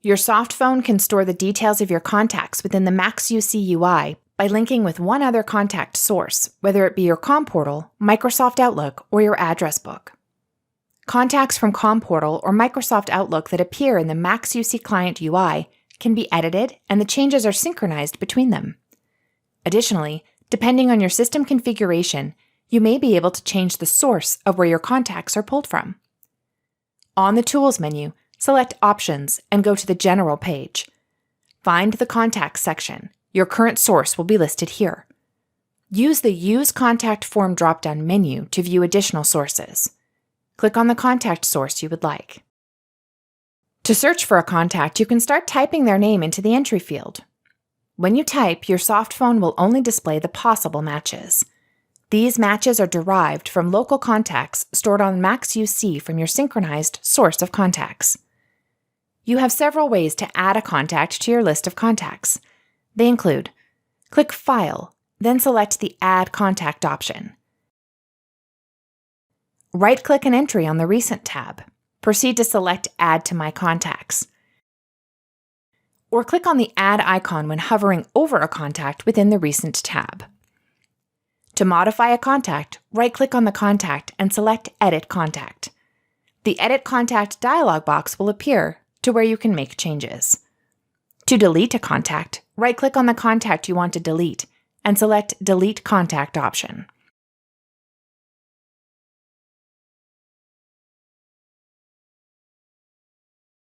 Your soft phone can store the details of your contacts within the MaxUC UI by linking with one other contact source, whether it be your COM portal, Microsoft Outlook, or your address book. Contacts from COM portal or Microsoft Outlook that appear in the MaxUC client UI can be edited, and the changes are synchronized between them. Additionally, depending on your system configuration, you may be able to change the source of where your contacts are pulled from. On the Tools menu, select Options and go to the General page. Find the Contacts section. Your current source will be listed here. Use the Use Contact Form drop-down menu to view additional sources. Click on the contact source you would like. To search for a contact, you can start typing their name into the entry field. When you type, your soft phone will only display the possible matches. These matches are derived from local contacts stored on MaxUC from your synchronized source of contacts. You have several ways to add a contact to your list of contacts. They include: click File, then select the Add Contact option. Right-click an entry on the Recent tab. Proceed to select Add to My Contacts. Or click on the Add icon when hovering over a contact within the Recent tab. To modify a contact, right-click on the contact and select Edit Contact. The Edit Contact dialog box will appear to where you can make changes. To delete a contact, right-click on the contact you want to delete and select Delete Contact option.